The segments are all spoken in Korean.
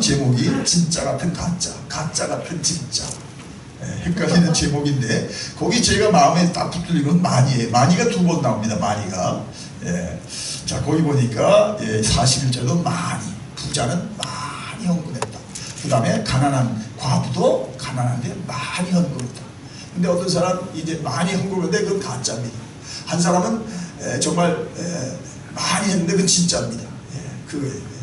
제목이 진짜 같은 가짜, 가짜 같은 진짜. 헷갈리는 제목인데 거기 제가 마음에 딱 붙들린 건 마니예요. 마니가 2번 나옵니다. 마니가. 자, 거기 보니까 41절도 마니, 부자는 많이 헌금했다. 그 다음에 가난한 과부도 가난한데 많이 헌금했다. 근데 어떤 사람 이제 많이 헌금했는데 그건 가짜입니다. 한 사람은 정말 많이 했는데 그건 진짜입니다. 그거예요.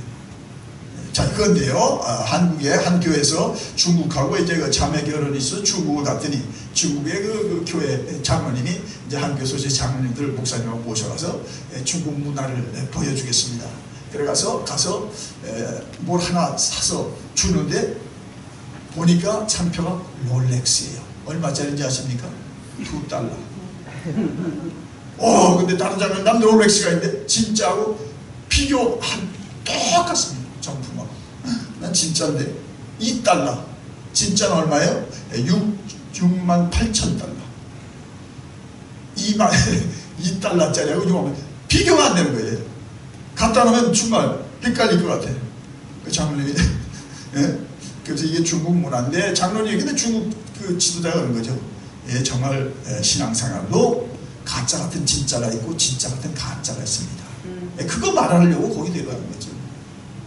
자, 그건데요, 한국의 한 교회에서 중국하고 이제 그 자매 결혼이 있어 중국을 갔더니 중국의 그 교회 장로님이 이제 한 교회 소재 장로님들 목사님하고 모셔가서 중국 문화를 보여주겠습니다. 그래가서 가서 뭘 하나 사서 주는데 보니까 상표가 롤렉스예요. 얼마짜리인지 아십니까? $2. 근데 다른 장로님 남 롤렉스가 있는데 진짜하고 비교한 똑같습니다. 정품하고. 난 진짜인데 $2. 진짜는 얼마예요? 68,000달러. 2달러짜리하고 이거 비교가 안 되는 거예요. 갖다 놓으면 정말 헷갈릴 것 같아요. 그 장로님이 그래서 이게 중국 문화인데 장로님이 근데 중국 그 지도자가 그런 거죠. 정말 신앙생활도 가짜 같은 진짜가 있고 진짜 같은 가짜가 있습니다. 그거 말하려고 거기 데려가는 거죠.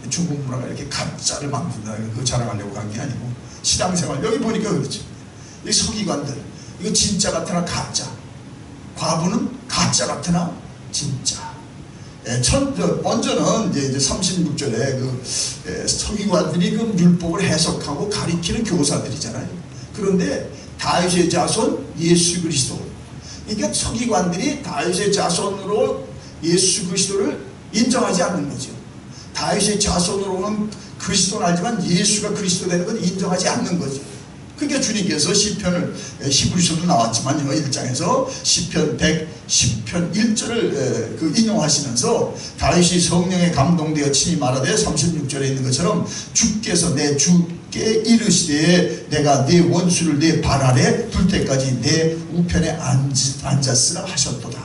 중국 문화가 이렇게 가짜를 만든다, 그거 자랑하려고 간 게 아니고 신앙생활 여기 보니까 그렇죠. 이 서기관들 이거 진짜 같으나 가짜, 과부는 가짜 같으나 진짜. 먼저는 이제 36절에 그 서기관들이 그 율법을 해석하고 가리키는 교사들이잖아요. 그런데 다윗의 자손 예수 그리스도, 그러니까 서기관들이 다윗의 자손으로 예수 그리스도를 인정하지 않는 거죠. 다윗의 자손으로는 그리스도는 알지만 예수가 그리스도 되는 건 인정하지 않는 거죠. 그러니까 주님께서 시편을 히브리서도 나왔지만 1장에서 시편 110편 1절을 그 인용하시면서 다윗이 성령에 감동되어 친히 말하되 36절에 있는 것처럼 주께서 내 주께 이르시되 내가 내 원수를 내 발 아래 둘 때까지 내 우편에 앉았으라 하셨도다.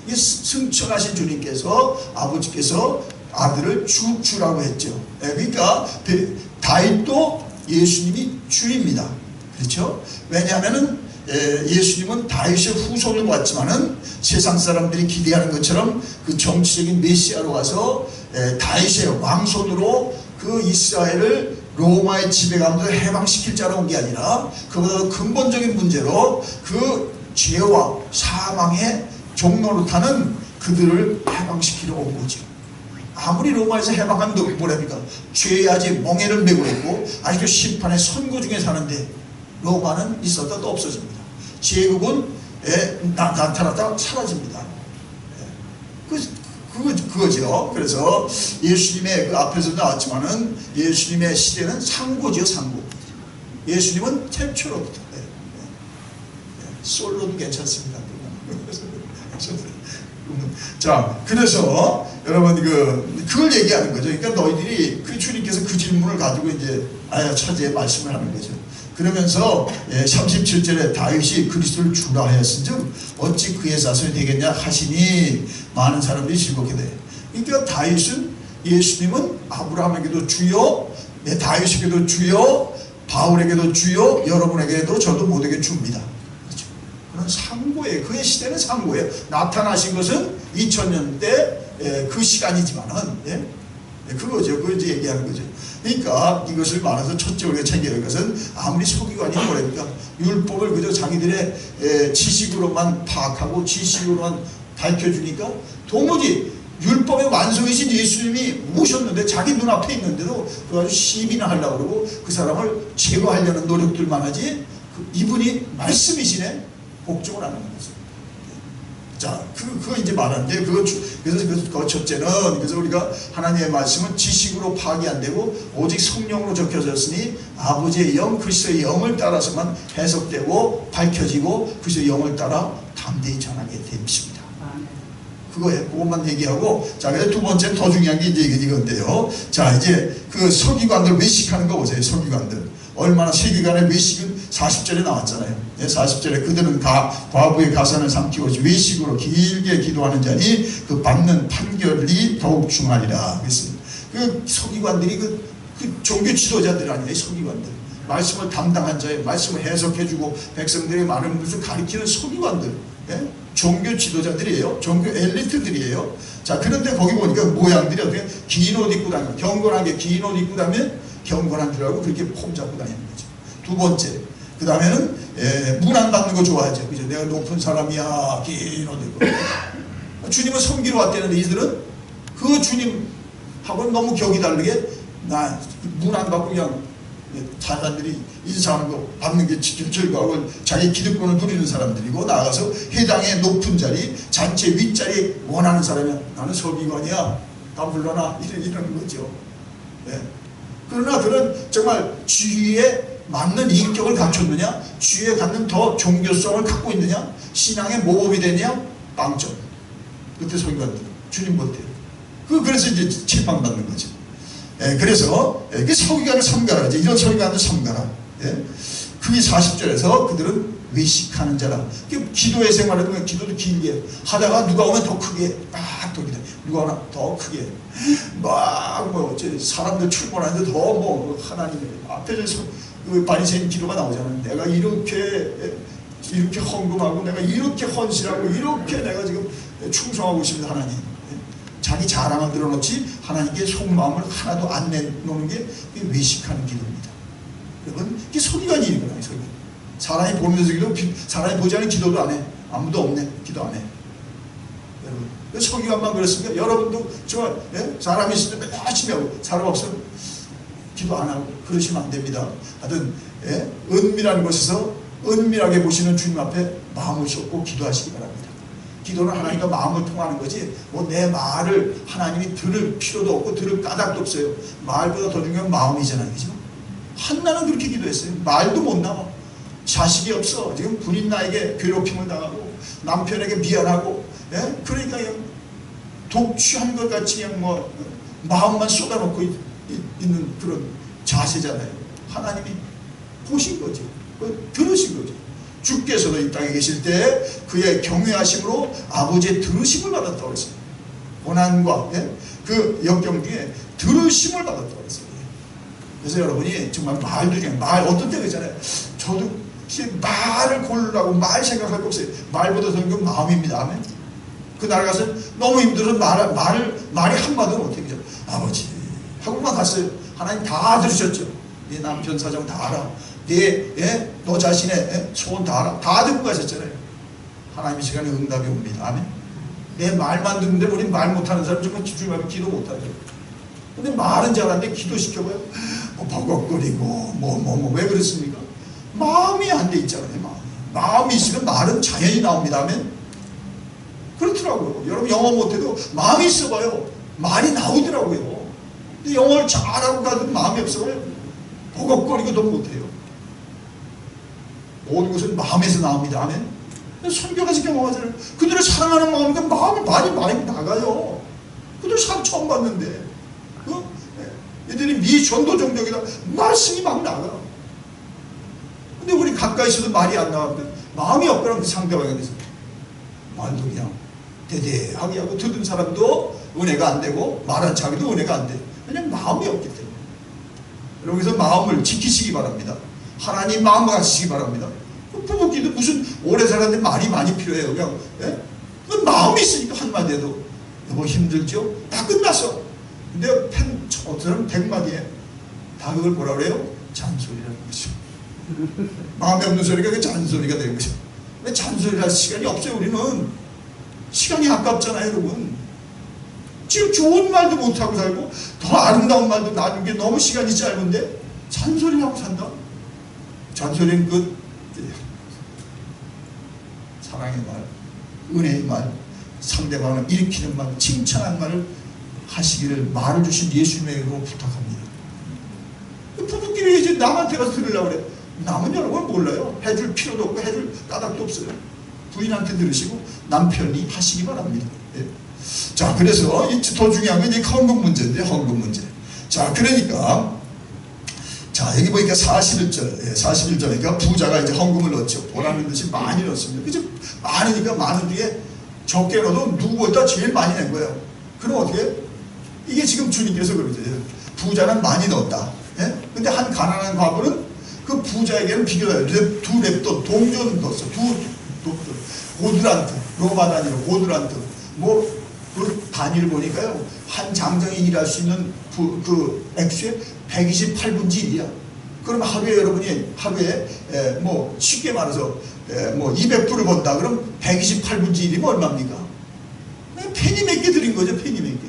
이 승천하신 주님께서 아버지께서 아들을 주라고 했죠. 그러니까 다윗도 예수님이 주입니다. 그렇죠? 왜냐하면은 예수님은 다윗의 후손을 왔지만은 세상 사람들이 기대하는 것처럼 그 정치적인 메시아로 와서 다윗의 왕손으로 그 이스라엘을 로마의 지배감으로 해방시킬 자로 온 게 아니라 그보다 근본적인 문제로 그 죄와 사망의 종로로 타는 그들을 해방시키러 온 거죠. 아무리 로마에서 해방한 놈이 뭐랍니까? 죄야지 멍에를 메고 있고 아직도 심판의 선고 중에 사는데 로마는 있었다 또 없어집니다. 제국은 나타났다 사라집니다. 그거죠. 그래서 예수님의 그 앞에서 나왔지만은 예수님의 시대는 상고죠, 상고. 예수님은 태초로부터. 솔로도 괜찮습니다. 자, 그래서 여러분 그걸 얘기하는 거죠. 그러니까 너희들이 그 주님께서 그 질문을 가지고 이제 아야 차지의 말씀을 하는 거죠. 그러면서 37절에 다윗이 그리스도를 주라 하였은즉 어찌 그의 자손이 되겠냐 하시니 많은 사람들이 즐겁게 돼. 그러니까 다윗은 예수님은 아브라함에게도 주요, 다윗에게도 주요, 바울에게도 주요, 여러분에게도 저도 모두에게 줍니다. 그런 상고예요. 그의 시대는 상고예요. 나타나신 것은 2000년대 그 시간이지만은 그거죠. 그걸 이제 얘기하는 거죠. 그러니까 이것을 말해서 첫째 우리가 챙겨야 할 것은 아무리 서기관이 뭐랍니까? 율법을 그저 자기들의 지식으로만 파악하고 지식으로만 밝혀주니까 도무지 율법의 완성이신 예수님이 오셨는데 자기 눈앞에 있는데도 그거 아주 시비나 하려고 그러고 그 사람을 제거하려는 노력들만 하지 이분이 말씀이시네? 복종을 안 하는 거죠. 자, 그거 이제 말하는데, 그래서 첫째는, 그래서 우리가 하나님의 말씀은 지식으로 파악이 안 되고, 오직 성령으로 적혀졌으니, 아버지의 영, 그리스도의 영을 따라서만 해석되고, 밝혀지고, 그리스도의 영을 따라 담대히 전하게 됩니다. 그거예요. 그것만 얘기하고, 자, 그래서 두 번째 더 중요한 게 이제 이건데요. 자, 이제 그 서기관들 외식하는 거 보세요. 서기관들. 얼마나 세기관의 외식은 40절에 나왔잖아요. 40절에 그들은 과부의 가산을 삼키고 외식으로 길게 기도하는 자니 그 받는 판결이 더욱 중하리라. 그래서 그 서기관들이 그 종교 지도자들 아니에요. 서기관들. 말씀을 담당한 자예요. 말씀을 해석해주고 백성들의 많은 것을 가리키는 서기관들. 예? 종교 지도자들이에요. 종교 엘리트들이에요. 자, 그런데 거기 보니까 모양들이 어떻게 긴 옷 입고 다니고, 경건한 게 긴 옷 입고 다니면 경건한 줄 알고 그렇게 폼 잡고 다니는 거죠. 두 번째, 그 다음에는 문안 받는 거 좋아하죠. 그죠? 내가 높은 사람이야. 긴 옷 입고. 주님을 섬기러 왔다는데 이들은 그 주님하고는 너무 격이 다르게 나 문안 받고 그냥 사람들이 인사하는 거 받는 게 즐거워 자기 기득권을 누리는 사람들이고, 나가서 해당의 높은 자리, 잔치 윗자리 원하는 사람이야. 나는 서기관이야. 나 불러놔. 이러는 거죠. 네. 그러나 그런 정말 주위에 맞는 인격을 갖췄느냐, 주위에 갖는 더 종교성을 갖고 있느냐, 신앙의 모범이 되느냐, 빵점. 그때 서기관들 주님 못해요. 그래서 이제 책방받는 거죠. 예, 그래서 그 서기관을 삼가라. 이제 이런 서기관을 삼가라. 예? 그게 40절에서 그들은 외식하는 자라. 기도의 생활하는 건 기도도 길게 하다가 누가 오면 더 크게 막 돌리다. 누가 오나 더 크게 막 뭐 사람들 출몰하는데 더 뭐 하나님 앞에서 그 바리새인 기도가 나오잖아요. 내가 이렇게 헌금하고 내가 이렇게 헌신하고 이렇게 내가 지금 충성하고 있습니다. 하나님. 자기 자랑을 드러놓지 하나님께 속마음을 하나도 안 내놓는 게 외식하는 기도입니다. 여러분, 이게 서기관이 있는 거예요. 서기관. 사람이 보면서 기도, 사람이 보지 않는 기도도 안 해. 아무도 없네. 기도 안 해. 여러분, 서기관만 그랬습니까? 여러분도 정말 사람이 있을 때 열심히 하고 사람 없으면 기도 안 하고 그러시면 안 됩니다. 하여튼 은밀한 곳에서 은밀하게 보시는 주님 앞에 마음을 쏟고 기도하시기 바랍니다. 기도는 하나님과 마음을 통하는 거지 뭐 내 말을 하나님이 들을 필요도 없고 들을 까닭도 없어요. 말보다 더 중요한 마음이잖아요. 그죠? 한나는 그렇게 기도했어요. 말도 못 나와. 자식이 없어. 지금 부인 나에게 괴롭힘을 당하고 남편에게 미안하고 그러니까 그냥 독취한 것 같이 그냥 뭐 마음만 쏟아놓고 있는 그런 자세잖아요. 하나님이 보신 거죠. 들으신 거죠. 주께서도 이 땅에 계실 때 그의 경외하심으로 아버지의 들으심을 받았다고 그랬어요. 고난과 그 역경 중에 들으심을 받았다고 그랬어요. 그래서 여러분이 정말 말도 중에 말 어떤 때가 있잖아요. 저도 말을 고르라고 말 생각할 거 없어요. 말보다 더 중요한 마음입니다. 아멘. 그 나라 가서 너무 힘들어서 말이 한마디도 못해요. 그죠? 아버지 하고만 갔어요. 하나님 다 들으셨죠. 네 남편 사정 다 알아. 너 자신의 소원 다 알아. 다 듣고 가셨잖아요. 하나님의 시간에 응답이 옵니다. 아멘. 내 말만 듣는데 우리 말 못하는 사람 정말 주님 앞에 기도 못하죠. 근데 말은 잘하는데 기도시켜봐요. 뭐 버벅거리고 왜 그랬습니까? 마음이 안 돼 있잖아요. 마음이 있으면 말은 자연히 나옵니다. 아멘. 그렇더라고요. 여러분 영어 못해도 마음이 있어봐요. 말이 나오더라고요. 근데 영어를 잘하고 가도 마음이 없어요. 버벅거리고도 못해요. 모든 것은 마음에서 나옵니다. 아멘. 선교가서 경험하잖아요. 그들을 사랑하는 마음이니까 말이 많이 나가요. 그들 참 처음 봤는데 얘들이 미전도 종족이다. 말씀이 막 나가. 근데 우리 가까이 있어도 말이 안 나오는데 마음이 없거나 그 상대방에 대해서 말도 그냥 대대하게 하고 듣는 사람도 은혜가 안 되고 말한 자기도 은혜가 안 돼. 그냥 마음이 없기 때문에. 여기서 마음을 지키시기 바랍니다. 하나님 마음과 같이 바랍니다. 부부끼도 무슨 오래 살았는데 말이 많이 필요해요. 그냥 마음이 있으니까 한마디 해도 여보 힘들죠? 다 끝났어. 근데 어떤 100마디에 다 그걸 뭐라 그래요? 잔소리라는 거죠. 마음에 없는 소리가 그 잔소리가 되는 거죠. 왜 잔소리를 할 시간이 없어요. 우리는 시간이 아깝잖아요. 여러분 지금 좋은 말도 못하고 살고 더 아름다운 말도 나눈 게 너무 시간이 짧은데 잔소리하고 산다? 잔소리는 사랑의 말, 은혜의 말, 상대방을 일으키는 말, 칭찬한 말을 하시기를 말을 주신 예수님의 이름으로 부탁합니다. 부부끼리 이제 남한테 가서 들으려고 그래. 남은 여러분 몰라요. 해줄 필요도 없고 해줄 까닭도 없어요. 부인한테 들으시고 남편이 하시기 바랍니다. 예. 자, 그래서 더 중요한 건 이제 헌금 문제인데, 헌금 문제. 자, 그러니까 자, 여기 보니까 41절, 41절이니까 부자가 이제 헌금을 넣죠. 보라는 듯이 많이 넣습니다. 그죠? 많으니까 많은 중에 적게 넣어도 누구보다 제일 많이 낸 거예요. 그럼 어떻게? 이게 지금 주님께서 그러죠. 부자는 많이 넣었다. 예? 근데 한 가난한 과부는 그 부자에게는 비교해요. 두 랩돈 동전 넣었어. 고드란트, 로마 단위로 고드란트. 뭐 그 단위를 보니까요, 한 장정이 일할 수 있는 그 액수의 128분지 1이야. 그럼 하루에 여러분이 뭐 쉽게 말해서 뭐 200불을 번다. 그럼 128분지 1이면 얼마입니까? 페니 몇 개 드린 거죠. 페니 몇 개.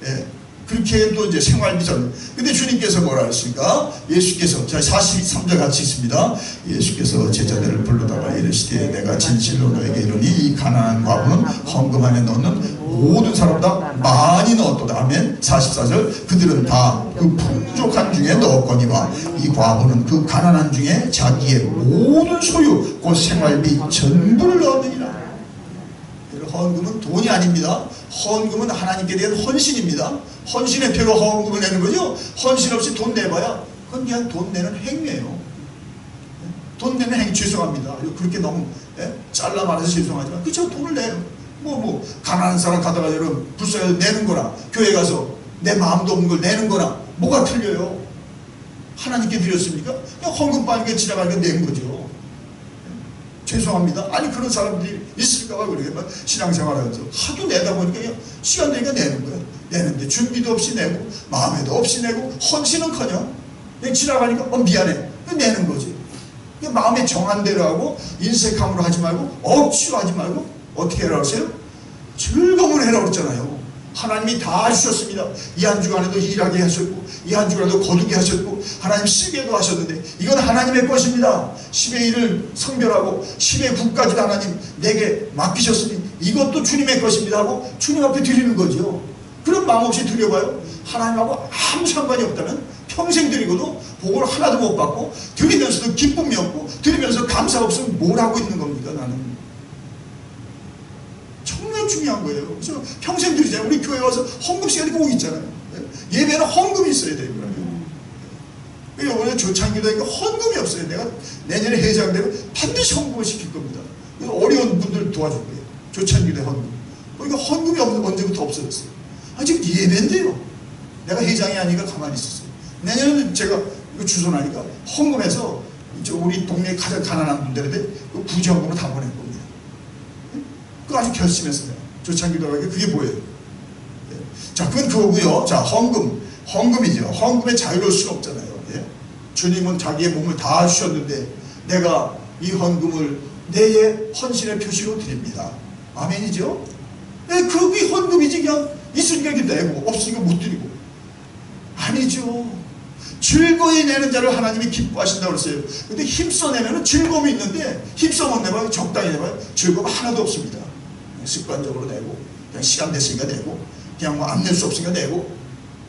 예. 그렇게 또 이제 생활비 전. 근데 주님께서 뭐라 했습니까? 예수께서, 자 43절 같이 있습니다. 예수께서 제자들을 불러다가 이르시되 내가 진실로 너에게 이르니 이 가난한 과부는 헌금 안에 넣는 모든 사람보다 많이 넣었도다. 아멘. 44절 그들은 다 그 풍족한 중에 넣었거니와 이 과부는 그 가난한 중에 자기의 모든 소유 곧 생활비 전부를 넣었느니라. 헌금은 돈이 아닙니다. 헌금은 하나님께 대한 헌신입니다. 헌신의 표로 헌금을 내는 거죠. 헌신 없이 돈 내봐야 그건 그냥 돈 내는 행위예요. 돈 내는 행위. 죄송합니다. 그렇게 너무 잘라 말해서 죄송하지만 그쵸, 돈을 내요. 뭐 가난한 사람 가다가 여러분 불쌍해서 내는 거나 교회 가서 내 마음도 없는 걸 내는 거나 뭐가 틀려요? 하나님께 드렸습니까? 그냥 헌금 빠니까 지나가니까 낸 거죠. 죄송합니다. 아니 그런 사람들이 있을까봐 그러겠지만 신앙생활하면서 하도 내다 보니까 그냥 시간 되니까 내는 거야. 내는데 준비도 없이 내고 마음에도 없이 내고 헌신은커녕 그냥 지나가니까 미안해. 내는 거지. 마음에 정한 대로 하고 인색함으로 하지 말고 억지로 하지 말고 어떻게 해라 하세요? 즐거움을 해라 그랬잖아요. 하나님이 다 주셨습니다. 이 한 주간에도 일하게 하셨고 이 한 주간에도 거두게 하셨고 하나님 쓰게도 하셨는데 이건 하나님의 것입니다. 10의 1을 성별하고 10의 9까지도 하나님 내게 맡기셨으니 이것도 주님의 것입니다 하고 주님 앞에 드리는 거죠. 그런 마음 없이 드려봐요. 하나님하고 아무 상관이 없다면 평생 드리고도 복을 하나도 못 받고 드리면서도 기쁨이 없고 드리면서 감사가 없으면 뭘 하고 있는 겁니까? 나는 정말 중요한 거예요. 그래서 평생 드리잖아요. 우리 교회 와서 헌금 시간이 꼭 있잖아요. 예배는 헌금이 있어야 돼요. 이번에 조창기도니까 헌금이 없어요. 내가 내년에 회장되면 반드시 헌금을 시킬 겁니다. 그래서 어려운 분들 도와줄 거예요. 조창기도 헌금. 그러니까 헌금이 언제부터 없어졌어요. 지금 예배인데요. 내가 회장이 아니니까 가만히 있었어요. 내년에는 제가 이거 주선하니까 헌금해서 우리 동네 가장 가난한 분들한테 부지헌금으로 다 보낼 겁니다. 그거 아주 결심했어요. 조창기도 하게 그게 뭐예요? 자, 그건 그거고요. 자, 헌금이죠. 헌금에 자유로울 수는 없잖아요. 주님은 자기의 몸을 다 주셨는데 내가 이 헌금을 내의 헌신의 표시로 드립니다. 아멘이죠? 그게 헌금이지. 그냥 있으니까 내고 없으니까 못 드리고. 아니죠. 즐거이 내는 자를 하나님이 기뻐하신다고 그랬어요. 근데 힘써 내면 즐거움이 있는데 힘써 못 내봐요. 적당히 내봐요. 즐거움 하나도 없습니다. 습관적으로 내고 그냥 시간 됐으니까 내고 그냥 뭐 안 낼 수 없으니까 내고.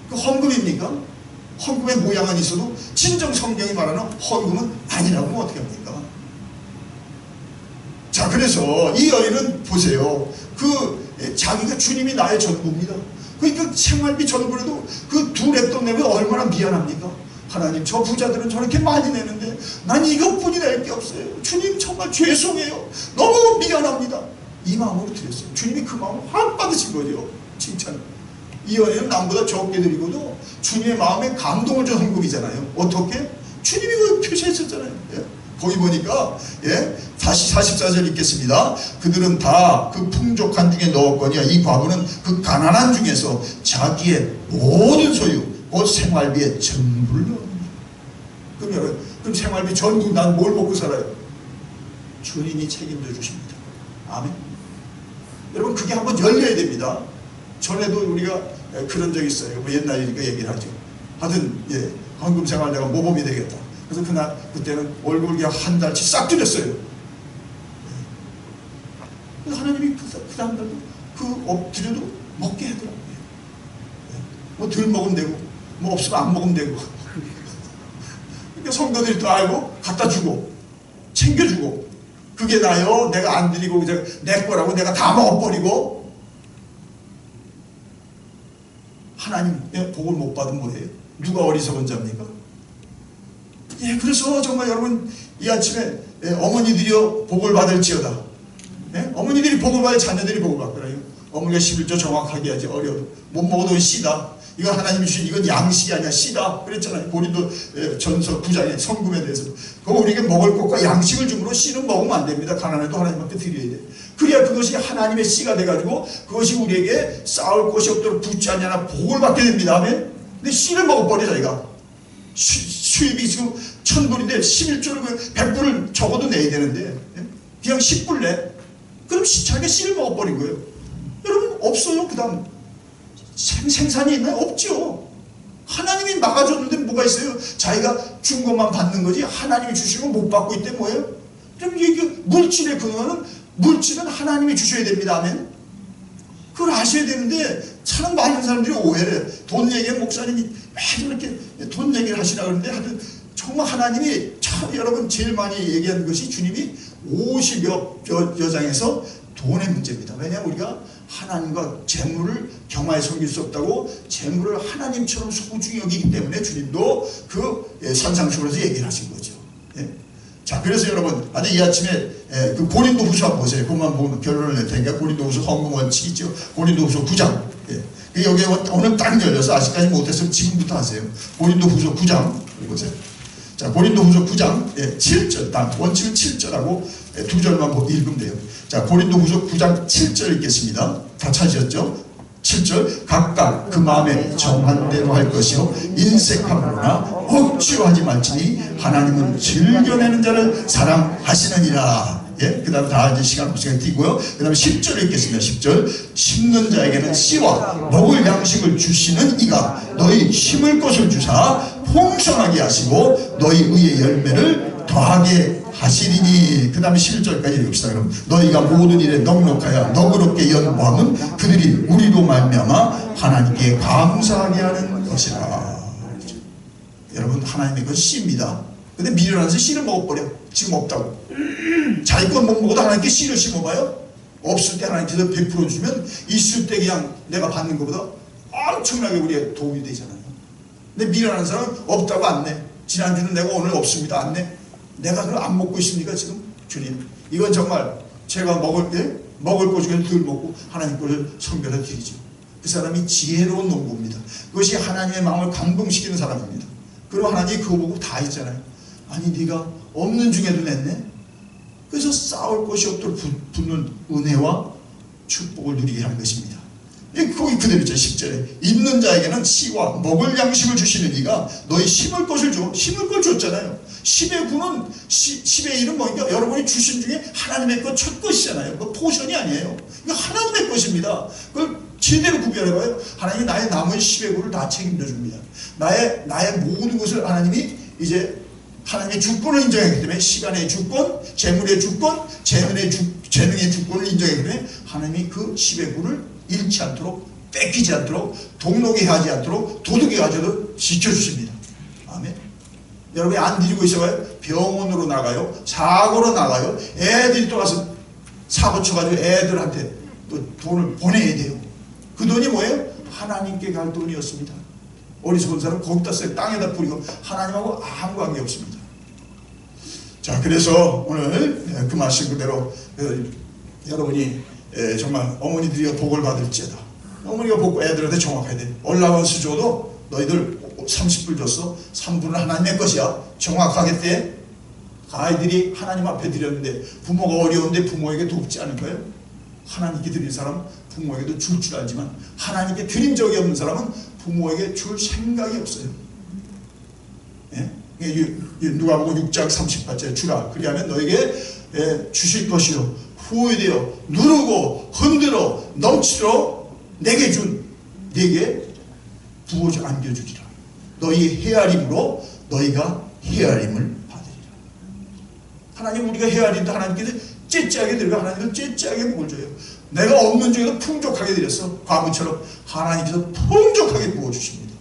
그 헌금입니까? 헌금의 모양은 있어도 진정 성경이 말하는 헌금은 아니라고 하면 어떻게 합니까? 자, 그래서 이 여인은 보세요. 자기가 주님이 나의 전부입니다. 그러니까 생활비 전부라도 그 2랩돈 내면 얼마나 미안합니까? 하나님, 저 부자들은 저렇게 많이 내는데 난 이것뿐이 낼 게 없어요. 주님 정말 죄송해요. 너무 미안합니다. 이 마음으로 드렸어요. 주님이 그 마음을 확 받으신 거죠. 칭찬. 이 여인은 남보다 적게 드리고도 주님의 마음에 감동을 준 헌금이잖아요. 어떻게? 주님이 그걸 표시했었잖아요. 거기 보니까 다시 44절 읽겠습니다. 그들은 다 그 풍족한 중에 넣었거니와 이 과부는 그 가난한 중에서 자기의 모든 소유 곧 생활비의 전부를 넣었습니다. 그럼 여러분, 그럼 생활비 전부 난 뭘 먹고 살아요? 주님이 책임져 주십니다. 아멘. 여러분, 그게 한번 열려야 됩니다. 전에도 우리가 그런 적이 있어요. 뭐 옛날이니까 얘기를 하죠. 하여튼 헌금 생활 내가 모범이 되겠다. 그래서 그때는 월급을 그냥 한 달치 싹 드렸어요. 그래서 하나님이 그 다음 달도 엎드려도 먹게 하더라고요. 뭐 덜 먹으면 되고 뭐 없으면 안 먹으면 되고. 그러니까 성도들이 또 알고 갖다 주고 챙겨주고 그게 나요. 내가 안 드리고 내 거라고 내가 다 먹어버리고 하나님의 복을 못 받은 뭐예요? 누가 어리석은 자입니까? 그래서 정말 여러분 이 아침에 어머니들이여 복을 받을지어다. 어머니들이 복을 받아 자녀들이 복을 받더라요. 어머니가 11조 정확하게 하지 어려워도 못 먹어도 씨다. 이거 하나님이 주신 이건 양식이 아니야 씨다 그랬잖아요. 고린도 전서 9장의 성금에 대해서. 그거 우리에게 먹을 것과 양식을 주므로 씨는 먹으면 안 됩니다. 가난해도 하나님 앞에 드려야 돼. 그래야 그것이 하나님의 씨가 돼가지고 그것이 우리에게 싸울 곳이 없도록 붙지 않냐나 복을 받게 됩니다. 아멘. 근데 씨를 먹어버려 자기가. 수입이 지금 1000불인데 11조를 100불을 적어도 내야 되는데 그냥 10불 내. 그럼 자기가 씨를 먹어버린 거예요. 여러분 없어요. 그 다음 생산이 있나요? 없죠. 하나님이 막아줬는데 뭐가 있어요? 자기가 준 것만 받는 거지 하나님이 주시는 건 못 받고 있대 뭐예요? 그럼 이게 물질의 근원은 물질은 하나님이 주셔야 됩니다. 아멘. 그걸 아셔야 되는데 참 많은 사람들이 오해를 해요. 돈 얘기에 목사님이 왜 이렇게 돈 얘기를 하시나 그러는데 하여튼 정말 하나님이 참 여러분 제일 많이 얘기하는 것이 주님이 50여 장에서 돈의 문제입니다. 왜냐하면 우리가 하나님과 재물을 경화에 섬길 수 없다고 재물을 하나님처럼 소중히 여기기 때문에 주님도 그 산상수훈에서 얘기를 하신 거죠. 예. 자, 그래서 여러분 아주 이 아침에 그 고린도 후서 한번 보세요. 그것만 보면 결론을 낼 테니까 고린도 후서 헌금 원칙 있죠. 고린도 후서 9장. 예. 여기에 오늘 딱 열려서 아직까지 못했으면 지금부터 하세요. 고린도 후서 9장 보세요. 자, 고린도 후서 9장 7절 딱 원칙은 7절하고 두 절만 읽으면 돼요. 자, 고린도 후서 9장 7절 읽겠습니다. 다 찾으셨죠? 7절 각각 그 마음에 정한 대로 할 것이요 인색함으로나 억지로 하지 말지니 하나님은 즐겨내는 자를 사랑하시느니라. 예? 그 다음 다 이제 시간 없으니까 띄고요. 그 다음에 10절 읽겠습니다. 10절 심는 자에게는 씨와 먹을 양식을 주시는 이가 너희 심을 것을 주사 풍성하게 하시고 너희 의의 열매를 더하게 하시리니. 그 다음에 11절까지 읽읍시다. 그럼 너희가 모든 일에 넉넉하여 너그럽게 연보함은 그들이 우리로 말미암아 하나님께 감사하게 하는 것이라. 여러분 하나님의 건 씨입니다. 근데 미련한서 씨를 먹어버려. 지금 없다고. 자기 건 못 먹어도 하나님께 씨를 심어봐요. 없을 때 하나님께서 100% 주면 있을 때 그냥 내가 받는 것보다 엄청나게 우리의 도움이 되잖아요. 근데 미련한 사람은 없다고 안 내. 지난주는 내가 오늘 없습니다. 안 내. 내가 그걸 안 먹고 있습니까 지금? 주님 이건 정말 제가 먹을 것 중에 덜 먹고 하나님 것을 성별해 드리죠. 그 사람이 지혜로운 농부입니다. 그것이 하나님의 마음을 감동시키는 사람입니다. 그리고 하나님이 그거 보고 다 했잖아요. 아니 네가 없는 중에도 냈네. 그래서 싸울 것이 없도록 붙는 은혜와 축복을 누리게 하는 것입니다. 거기 그대로 있죠. 10절에 있는 자에게는 씨와 먹을 양식을 주시는 이가 너희 심을 것을 줘. 심을 걸 줬잖아요. 10의 9는 10의 1은 뭐니까 여러분이 주신 중에 하나님의 것 첫 것이잖아요. 그 포션이 아니에요. 이거 하나님의 것입니다. 그걸 제대로 구별해봐요. 하나님이 나의 나머지 10의 9를 다 책임져 줍니다. 나의 모든 것을 하나님이 이제 하나님의 주권을 인정했기 때문에 시간의 주권, 재물의 주권, 재능의 주권을 인정했기 때문에 하나님이 그 10의 9를 잃지 않도록 뺏기지 않도록 동록이 하지 않도록 도둑이 가져도 지켜주십니다. 아멘. 여러분이 안 드리고 있어봐요. 병원으로 나가요. 사고로 나가요. 애들이 또 가서 사고 쳐가지고 애들한테 또 돈을 보내야 돼요. 그 돈이 뭐예요? 하나님께 갈 돈이었습니다. 어리석은 사람은 거기다 써요. 땅에다 뿌리고 하나님하고 아무 관계 없습니다. 자, 그래서 오늘 그 말씀 그대로 여러분이 정말 어머니들이 복을 받을지어다. 어머니가 복고 애들한테 정확해야 돼. 얼라원스 줘도 너희들 30불 줬어. 3불은 하나님의 것이야. 정확하겠대. 아이들이 하나님 앞에 드렸는데 부모가 어려운데 부모에게 돕지 않은 거예요. 하나님께 드린 사람은 부모에게도 줄 줄 알지만 하나님께 드린 적이 없는 사람은 부모에게 줄 생각이 없어요. 예? 누가복음 6장 38절에 주라. 그리하면 너에게 주실 것이요 후회되어 누르고 흔들어 넘치도록 내게 준 내게 부어 안겨주리라. 너희 헤아림으로 너희가 헤아림을 받으리라. 하나님 우리가 헤아림도 하나님께서 째째하게 들어가 하나님은 째째하게 복을 줘요. 내가 없는 중에도 풍족하게 드렸어. 과부처럼 하나님께서 풍족하게 부어주십니다.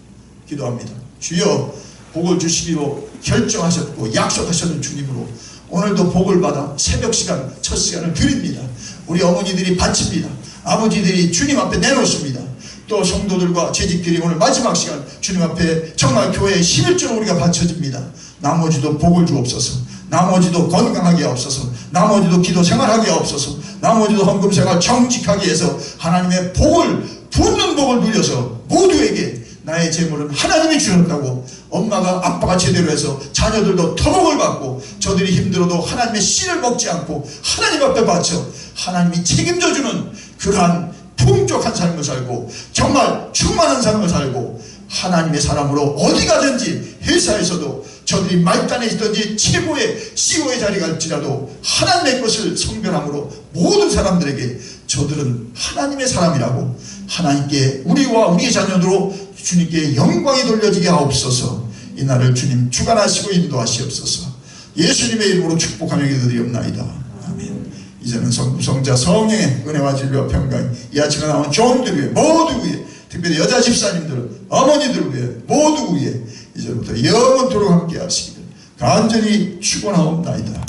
기도합니다. 주여 복을 주시기로 결정하셨고 약속하셨는 주님으로 오늘도 복을 받아 새벽 시간 첫 시간을 드립니다. 우리 어머니들이 바칩니다. 아버지들이 주님 앞에 내놓습니다. 또 성도들과 재직들이 오늘 마지막 시간 주님 앞에 정말 교회의 11조로 우리가 바쳐집니다. 나머지도 복을 주옵소서. 나머지도 건강하게 하옵소서. 나머지도 기도 생활하게 하옵소서. 나머지도 헌금 생활 정직하게 해서 하나님의 복을 붓는 복을 누려서 모두에게 나의 재물은 하나님이 주셨다고 엄마가 아빠가 제대로 해서 자녀들도 터복을 받고 저들이 힘들어도 하나님의 씨를 먹지 않고 하나님 앞에 바쳐 하나님이 책임져 주는 그러한 풍족한 삶을 살고 정말 충만한 삶을 살고 하나님의 사람으로 어디 가든지 회사에서도 저들이 말단에 있든지 최고의 CEO의 자리가 갈지라도 하나님의 것을 성별함으로 모든 사람들에게 저들은 하나님의 사람이라고 하나님께 우리와 우리의 자녀들로 주님께 영광이 돌려지게 하옵소서. 이날을 주님 주관하시고 인도하시옵소서. 예수님의 이름으로 축복하며 기도드리옵나이다. 아멘. 이제는 성부성자 성령의 은혜와 진리와 평강이 이 아침에 나온 종들 위해 모두 위해 특별히 여자 집사님들 어머니들 위해 모두 위해 이제부터 영원토록 함께 하시기를 간절히 축원하옵나이다.